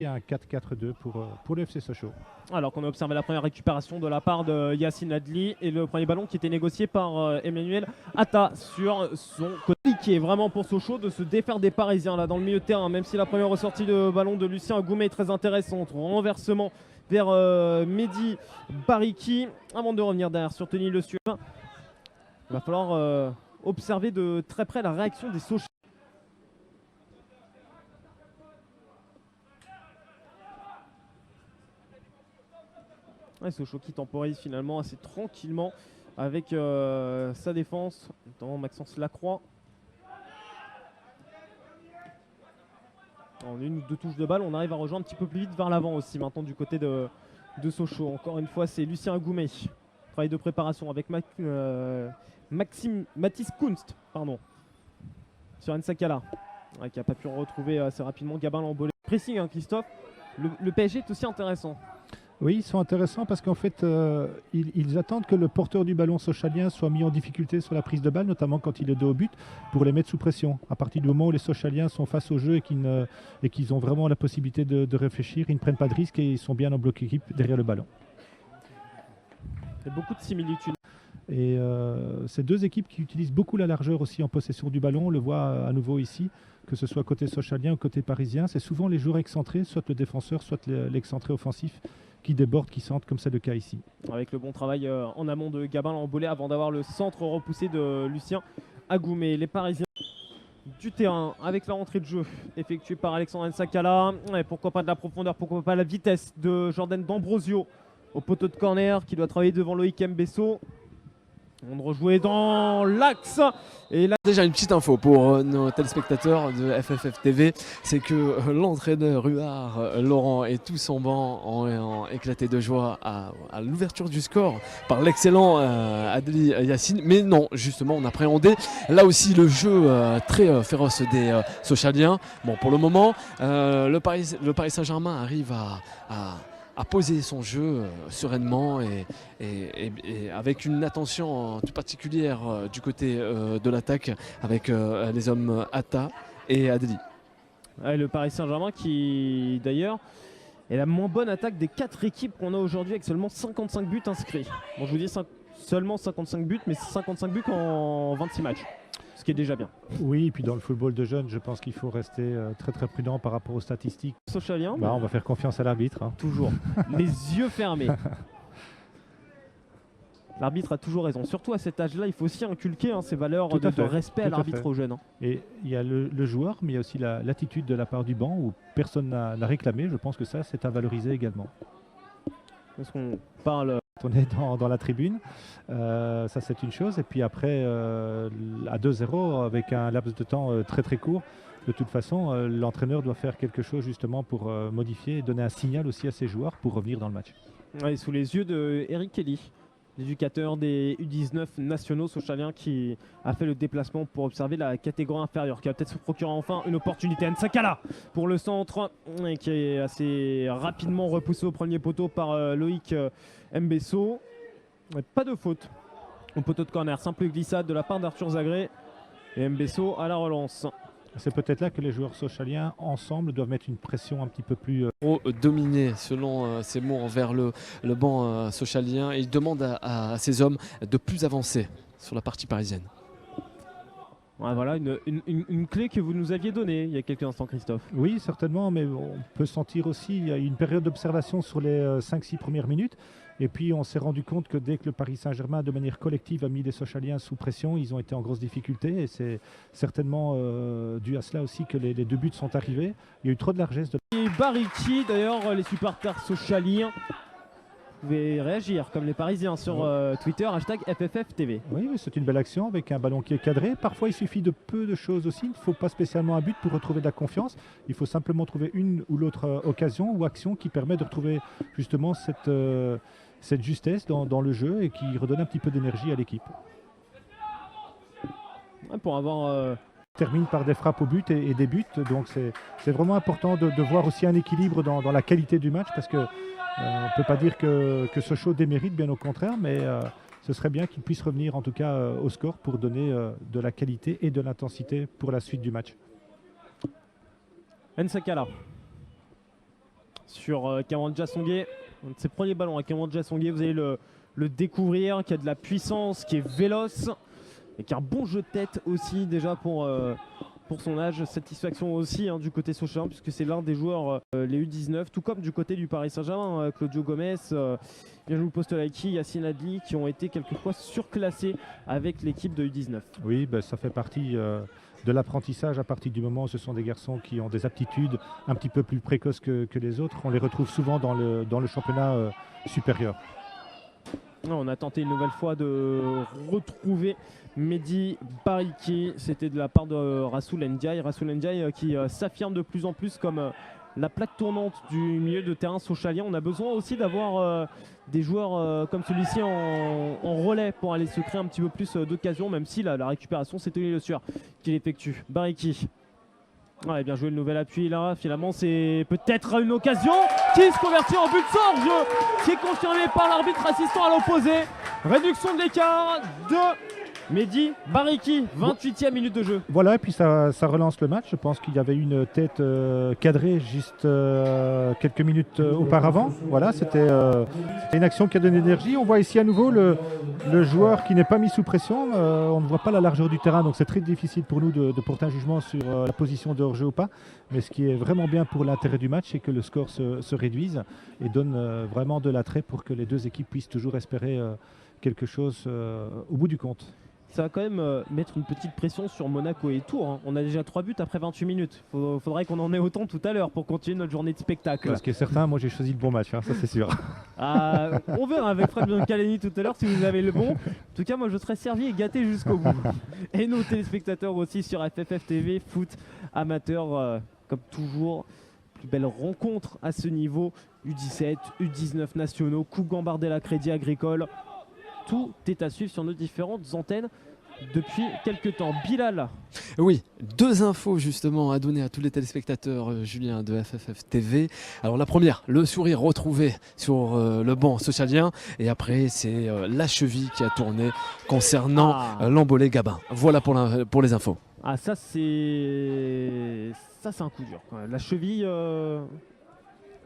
Et un 4-4-2 pour le FC Sochaux. Alors qu'on a observé la première récupération de la part de Yacine Adli et le premier ballon qui était négocié par Emmanuel Atta sur son côté, qui est vraiment pour Sochaux de se défaire des Parisiens là dans le milieu de terrain, même si la première ressortie de ballon de Lucien Goumet est très intéressante. Renversement vers Mehdi Bariki avant de revenir derrière sur Tony Le Sueur. Il va falloir observer de très près la réaction des Sochaux. Ouais, Sochaux qui temporise finalement assez tranquillement avec sa défense, notamment Maxence Lacroix. En une ou deux touches de balle, on arrive à rejoindre un petit peu plus vite vers l'avant aussi maintenant du côté de Sochaux. Encore une fois, c'est Lucien Goumet. Travail de préparation avec Mathis Kunst, sur Nsakala, qui n'a pas pu retrouver assez rapidement Gabin Lambolé. Pressing, Christophe. Le PSG est aussi intéressant. Oui, ils sont intéressants parce qu'en fait, ils attendent que le porteur du ballon sochalien soit mis en difficulté sur la prise de balle, notamment quand il est dos au but, pour les mettre sous pression. À partir du moment où les sochaliens sont face au jeu et qu'ils ont vraiment la possibilité de réfléchir, ils ne prennent pas de risques et ils sont bien en bloc équipe derrière le ballon. Il y a beaucoup de similitudes. Et c'est deux équipes qui utilisent beaucoup la largeur aussi en possession du ballon. On le voit à nouveau ici, que ce soit côté sochalien ou côté parisien. C'est souvent les joueurs excentrés, soit le défenseur, soit l'excentré offensif, qui débordent, qui centrent, comme c'est le cas ici. Avec le bon travail en amont de Gabin Lambolé avant d'avoir le centre repoussé de Lucien Agoumet. Les Parisiens du terrain avec la rentrée de jeu effectuée par Alexandre Nsakala. Et pourquoi pas de la profondeur, pourquoi pas la vitesse de Jordan D'Ambrosio au poteau de corner qui doit travailler devant Loïc Mbesso. On rejouait dans l'axe. Et là... Déjà une petite info pour nos téléspectateurs de FFF TV, c'est que l'entraîneur Huard, Laurent et tout son banc ont éclaté de joie à l'ouverture du score par l'excellent Adli Yacine. Mais non, justement, on appréhendait là aussi le jeu très féroce des Sochaliens. Bon, pour le moment, le Paris Saint-Germain arrive à poser son jeu sereinement et avec une attention toute particulière du côté de l'attaque avec les hommes Atta et Adli. Ouais, le Paris Saint-Germain qui d'ailleurs est la moins bonne attaque des 4 équipes qu'on a aujourd'hui avec seulement 55 buts inscrits. Bon, je vous dis seulement 55 buts, mais 55 buts en 26 matchs. Ce qui est déjà bien. Oui, et puis dans le football de jeunes, je pense qu'il faut rester très très prudent par rapport aux statistiques. Sochalien, on va faire confiance à l'arbitre. Hein. Toujours. Les yeux fermés. L'arbitre a toujours raison. Surtout à cet âge-là, il faut aussi inculquer ces valeurs de respect à l'arbitre aux jeunes. Et il y a le joueur, mais il y a aussi l'attitude de la part du banc où personne n'a réclamé. Je pense que ça, c'est à valoriser également. Est-ce qu'on parle... On est dans la tribune, ça c'est une chose. Et puis après, à 2-0, avec un laps de temps très très court, de toute façon, l'entraîneur doit faire quelque chose justement pour modifier et donner un signal aussi à ses joueurs pour revenir dans le match. Ouais, sous les yeux de Eric Kelly, l'éducateur des U19 nationaux sochaliens qui a fait le déplacement pour observer la catégorie inférieure, qui va peut-être se procurer enfin une opportunité. Nsakala pour le centre, et qui est assez rapidement repoussé au premier poteau par Loïc Mbesso. Pas de faute au poteau de corner, simple glissade de la part d'Arthur Zagré et Mbesso à la relance. C'est peut-être là que les joueurs sochaliens ensemble doivent mettre une pression un petit peu plus... Dominé selon ses mots envers le banc sochalien. Et il demande à ses hommes de plus avancer sur la partie parisienne. Ouais, voilà une clé que vous nous aviez donnée il y a quelques instants, Christophe. Oui, certainement, mais on peut sentir aussi, il y a une période d'observation sur les 5-6 premières minutes. Et puis on s'est rendu compte que dès que le Paris Saint-Germain, de manière collective, a mis les Sochaliens sous pression, ils ont été en grosse difficulté. Et c'est certainement dû à cela aussi que les 2 buts sont arrivés. Il y a eu trop de largesse. Et Bariki, d'ailleurs, les supporters sochaliens, vous pouvez réagir comme les Parisiens sur Twitter, #FFFTV. Oui, mais c'est une belle action avec un ballon qui est cadré. Parfois, il suffit de peu de choses aussi. Il ne faut pas spécialement un but pour retrouver de la confiance. Il faut simplement trouver une ou l'autre occasion ou action qui permet de retrouver justement cette justesse dans le jeu et qui redonne un petit peu d'énergie à l'équipe. Ouais, pour avoir... termine par des frappes au but et des buts. Donc c'est vraiment important de voir aussi un équilibre dans la qualité du match parce que on ne peut pas dire que Sochaux démérite, bien au contraire, mais ce serait bien qu'il puisse revenir en tout cas au score pour donner de la qualité et de l'intensité pour la suite du match. Nsakala sur Kamwanja Songé. Un de ses premiers ballons à Kamwanja Songé, vous allez le découvrir, qui a de la puissance, qui est véloce et qui a un bon jeu de tête aussi déjà pour son âge. Satisfaction aussi du côté Sochaux, puisque c'est l'un des joueurs, les U19, tout comme du côté du Paris Saint-Germain, Claudio Gomez, Virgilio Postolaki, Yacine Adli, qui ont été quelquefois surclassés avec l'équipe de U19. Oui, ben, ça fait partie de l'apprentissage à partir du moment où ce sont des garçons qui ont des aptitudes un petit peu plus précoces que les autres. On les retrouve souvent dans le championnat supérieur. On a tenté une nouvelle fois de retrouver Mehdi Bariki. C'était de la part de Rassoul Ndiaye. Rassoul Ndiaye qui s'affirme de plus en plus comme la plaque tournante du milieu de terrain sochalien. On a besoin aussi d'avoir des joueurs comme celui-ci en relais pour aller se créer un petit peu plus d'occasions, même si la récupération, c'est Tony Le Sueur qui l'effectue. Bariki. Ouais, bien joué le nouvel appui là, finalement c'est peut-être une occasion qui se convertit en but de hors-jeu, qui est confirmé par l'arbitre assistant à l'opposé. Réduction de l'écart de Mehdi Bariki, 28e minute de jeu. Voilà, et puis ça relance le match. Je pense qu'il y avait une tête cadrée juste quelques minutes auparavant. Voilà, c'était une action qui a donné de l'énergie. On voit ici à nouveau le joueur qui n'est pas mis sous pression. On ne voit pas la largeur du terrain, donc c'est très difficile pour nous de porter un jugement sur la position de hors-jeu ou pas. Mais ce qui est vraiment bien pour l'intérêt du match, c'est que le score se réduise et donne vraiment de l'attrait pour que les deux équipes puissent toujours espérer quelque chose au bout du compte. Ça va quand même mettre une petite pression sur Monaco et Tours. On a déjà 3 buts après 28 minutes. Il faudrait qu'on en ait autant tout à l'heure pour continuer notre journée de spectacle. Ce qui est certain, moi j'ai choisi le bon match, ça c'est sûr. On verra avec Fred Biancaleni tout à l'heure si vous avez le bon. En tout cas, moi je serai servi et gâté jusqu'au bout. Et nos téléspectateurs aussi sur FFF TV, foot amateur, comme toujours. Plus belle rencontre à ce niveau. U17, U19 nationaux, Coupe Gambardella Crédit Agricole. Tout est à suivre sur nos différentes antennes depuis quelques temps. Bilal. Oui, 2 infos justement à donner à tous les téléspectateurs, Julien, de FFF TV. Alors la première, le sourire retrouvé sur le banc socialien. Et après, c'est la cheville qui a tourné concernant l'Embolé Gabin. Voilà pour les infos. Ah, ça c'est un coup dur. La cheville...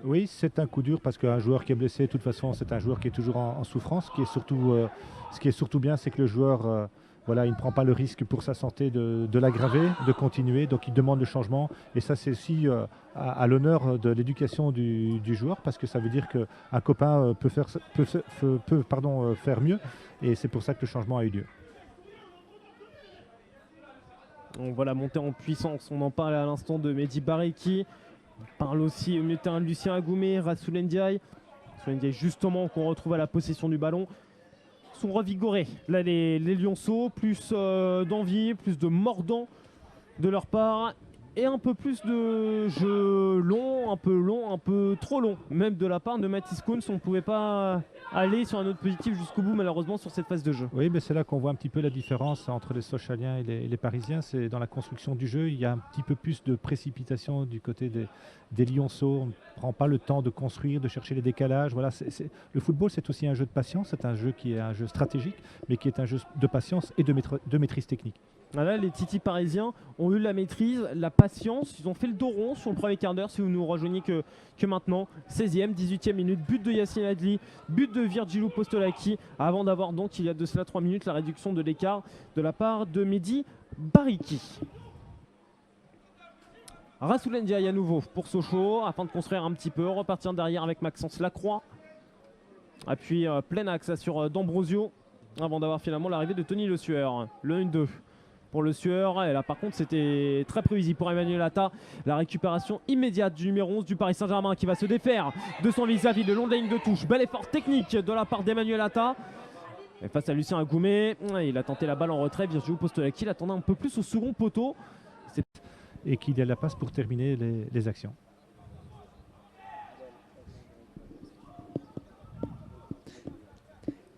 Oui, c'est un coup dur parce qu'un joueur qui est blessé, de toute façon, c'est un joueur qui est toujours en souffrance. Ce qui est surtout bien, c'est que le joueur, il ne prend pas le risque pour sa santé de l'aggraver, de continuer. Donc, il demande le changement. Et ça, c'est aussi à l'honneur de l'éducation du joueur parce que ça veut dire qu'un copain peut faire mieux. Et c'est pour ça que le changement a eu lieu. On voit la montée en puissance. On en parlait à l'instant de Mehdi Bariki. On parle aussi au milieu de terrain de Lucien Agoumé, Rassoul Ndiaye. Rassoul Ndiaye justement qu'on retrouve à la possession du ballon. Ils sont revigorés. Là les Lionceaux, plus d'envie, plus de mordant de leur part. Et un peu plus de jeu long, un peu trop long. Même de la part de Mathis Kouns, on ne pouvait pas aller sur un autre positif jusqu'au bout malheureusement sur cette phase de jeu. Oui, mais c'est là qu'on voit un petit peu la différence entre les Sochaliens et les Parisiens. C'est dans la construction du jeu, il y a un petit peu plus de précipitation du côté des Lionceaux. On ne prend pas le temps de construire, de chercher les décalages. Voilà, le football, c'est aussi un jeu de patience. C'est un jeu qui est un jeu stratégique, mais qui est un jeu de patience et de maîtrise technique. Là, les Titi parisiens ont eu la maîtrise, la patience. Ils ont fait le dos rond sur le premier quart d'heure. Si vous nous rejoignez que maintenant, 16e, 18e minute, but de Yacine Adli, but de Virgilio Postolaki, avant d'avoir donc, il y a de cela 3 minutes, la réduction de l'écart de la part de Mehdi Bariki. Rassoul Ndiaye à nouveau pour Sochaux, afin de construire un petit peu, repartir derrière avec Maxence Lacroix. Appui plein axe sur D'Ambrosio, avant d'avoir finalement l'arrivée de Tony Le Sueur. Le 1-2. Pour Le Sueur, et là par contre c'était très prévisible pour Emmanuel Atta. La récupération immédiate du numéro 11 du Paris Saint-Germain qui va se défaire de son vis-à-vis le long de la ligne de touche. Bel effort technique de la part d'Emmanuel Atta. Et face à Lucien Agoumé, il a tenté la balle en retrait. Virgilio Postolaki l'attendait un peu plus au second poteau. Et qu'il y a la passe pour terminer les actions.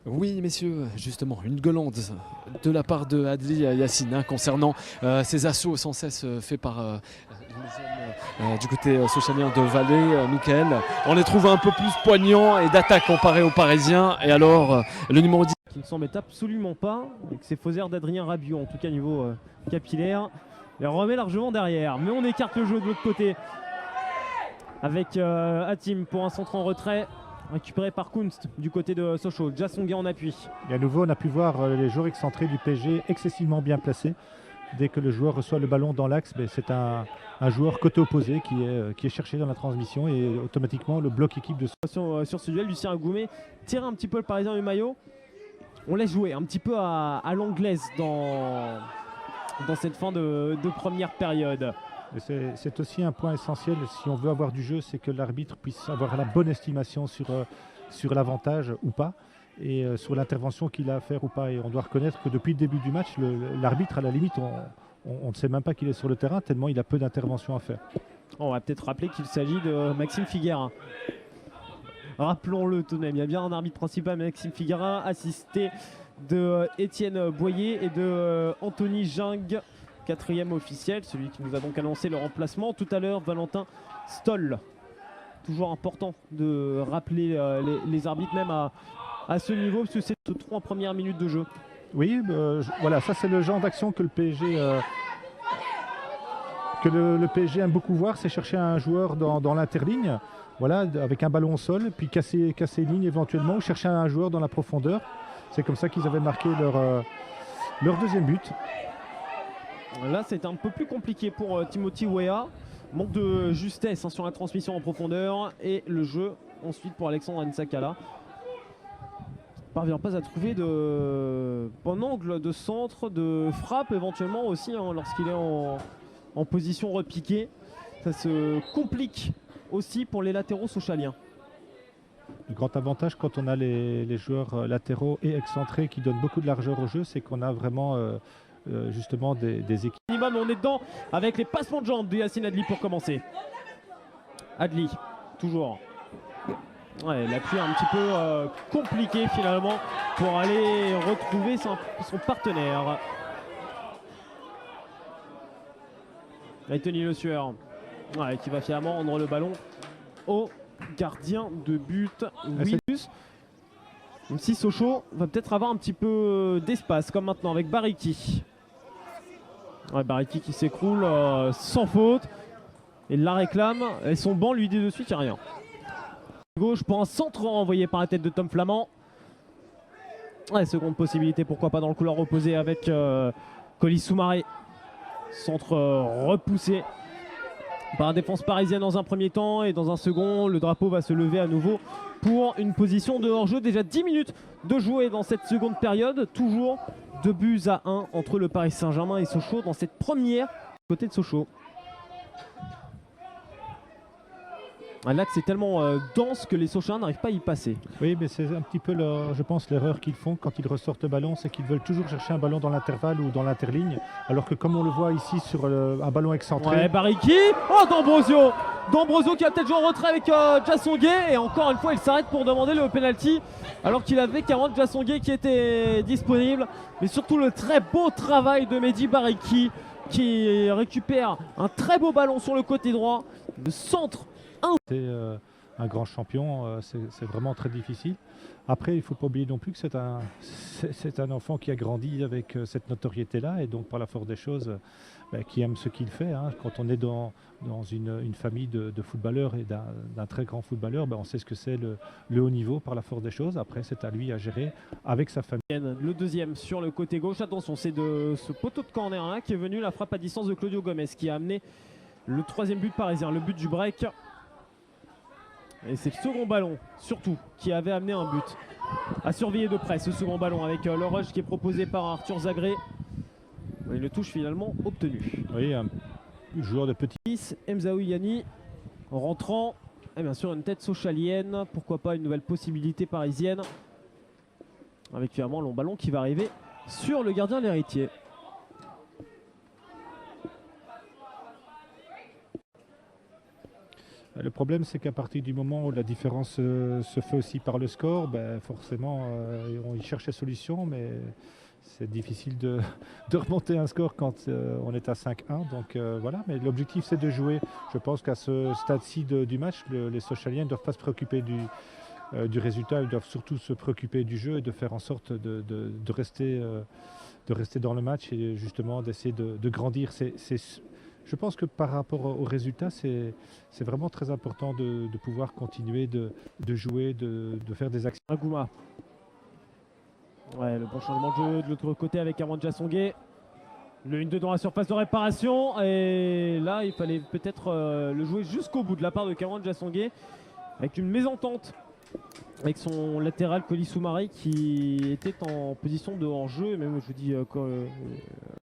Oui, messieurs, justement, une gueulante de la part de Adli Yacine concernant ces assauts sans cesse faits par les hommes du côté socialien de Valais, Mickaël. On les trouve un peu plus poignants et d'attaque comparé aux Parisiens. Et alors, le numéro 10. Qui ne s'embête absolument pas, avec ses faux airs d'Adrien Rabiot, en tout cas niveau capillaire. Il remet largement derrière, mais on écarte le jeu de l'autre côté. avec Hatim pour un centre en retrait. Récupéré par Kunst du côté de Sochaux. Jassongué en appui. Et à nouveau, on a pu voir les joueurs excentrés du PSG excessivement bien placés. Dès que le joueur reçoit le ballon dans l'axe, c'est un joueur côté opposé qui est cherché dans la transmission et automatiquement le bloc équipe de... Sur ce duel, Lucien Agoumé tire un petit peu le Parisien du maillot. On laisse jouer un petit peu à l'anglaise dans cette fin de première période. C'est aussi un point essentiel si on veut avoir du jeu, c'est que l'arbitre puisse avoir la bonne estimation sur l'avantage ou pas et sur l'intervention qu'il a à faire ou pas. Et on doit reconnaître que depuis le début du match, l'arbitre, à la limite, on ne sait même pas qu'il est sur le terrain tellement il a peu d'intervention à faire. On va peut-être rappeler qu'il s'agit de Maxime Figueira. Rappelons-le tout de même, il y a bien un arbitre principal, Maxime Figueira, assisté de Étienne Boyer et de Anthony Ging, quatrième officiel, celui qui nous a donc annoncé le remplacement. Tout à l'heure, Valentin Stoll. Toujours important de rappeler les arbitres même à ce niveau, parce que c'est 3 premières minutes de jeu. Oui, voilà, ça c'est le genre d'action que le PSG... le PSG aime beaucoup voir, c'est chercher un joueur dans l'interligne, voilà, avec un ballon au sol, puis casser ligne éventuellement, ou chercher un joueur dans la profondeur. C'est comme ça qu'ils avaient marqué leur deuxième but. Là, c'est un peu plus compliqué pour Timothy Weah. Manque de justesse sur la transmission en profondeur. Et le jeu ensuite pour Alexandre Nsakala. Parvient pas à trouver de bon angle de centre, de frappe éventuellement aussi lorsqu'il est en position repiquée. Ça se complique aussi pour les latéraux sochaliens. Le grand avantage quand on a les joueurs latéraux et excentrés qui donnent beaucoup de largeur au jeu, c'est qu'on a vraiment justement des équipes. Minimum, on est dedans avec les passements de jambes de Yacine Adli pour commencer. Adli, toujours. Ouais, l'appui un petit peu compliqué finalement pour aller retrouver son partenaire. Anthony Le Sueur, qui va finalement rendre le ballon au gardien de but. Oui. Même si Sochaux va peut-être avoir un petit peu d'espace comme maintenant avec Bariki. Bariki qui s'écroule sans faute. Il la réclame et son banc lui dit de suite il n'y a rien. Gauche pour un centre envoyé par la tête de Tom Flamand. Seconde possibilité, pourquoi pas dans le couloir opposé avec Colis Soumaré. Centre repoussé par la défense parisienne dans un premier temps, et dans un second le drapeau va se lever à nouveau pour une position de hors-jeu. Déjà 10 minutes de jouer dans cette seconde période, toujours 2-1 entre le Paris Saint-Germain et Sochaux dans cette première côté de Sochaux. L'axe est tellement dense que les Sochaliens n'arrivent pas à y passer. Oui, mais c'est un petit peu, je pense, l'erreur qu'ils font quand ils ressortent le ballon, c'est qu'ils veulent toujours chercher un ballon dans l'intervalle ou dans l'interligne, alors que comme on le voit ici sur un ballon excentré... Bariki. Oh, D'Ambrosio qui a peut-être joué en retrait avec Jassongué, et encore une fois il s'arrête pour demander le penalty alors qu'il avait 40 Jassongué qui était disponible. Mais surtout le très beau travail de Mehdi Bariki qui récupère un très beau ballon sur le côté droit, le centre. C'est un grand champion, c'est vraiment très difficile. Après, il ne faut pas oublier non plus que c'est un enfant qui a grandi avec cette notoriété-là, et donc par la force des choses, qui aime ce qu'il fait. Quand on est dans une famille de footballeurs et d'un très grand footballeur, on sait ce que c'est le haut niveau par la force des choses. Après, c'est à lui à gérer avec sa famille. Le deuxième sur le côté gauche, attention, c'est de ce poteau de corner là qui est venu la frappe à distance de Claudio Gomez qui a amené le troisième but parisien, le but du break. Et c'est le second ballon, surtout, qui avait amené un but. À surveiller de près ce second ballon avec le rush qui est proposé par Arthur Zagré. Et le touche finalement obtenu. Oui, un joueur de petit. Mzaou Yani rentrant. Et bien sûr une tête sochalienne. Pourquoi pas une nouvelle possibilité parisienne. Avec finalement le long ballon qui va arriver sur le gardien l'héritier. Le problème, c'est qu'à partir du moment où la différence se fait aussi par le score, forcément, on y cherche des solutions, mais c'est difficile de remonter un score quand on est à 5-1. Donc voilà, mais l'objectif, c'est de jouer. Je pense qu'à ce stade-ci du match, les Sochaliens ne doivent pas se préoccuper du résultat, ils doivent surtout se préoccuper du jeu et de faire en sorte de rester dans le match et justement d'essayer de grandir je pense que par rapport au résultat, c'est vraiment très important de pouvoir continuer de jouer, de faire des actions. Agouma. Ouais, le bon changement de jeu de l'autre côté avec Armand Songué. Le 1-2 dans la surface de réparation. Et là, il fallait peut-être le jouer jusqu'au bout de la part de Cameron Jassongué. Avec une mésentente avec son latéral Colis Soumari qui était en position de hors-jeu. Même je vous dis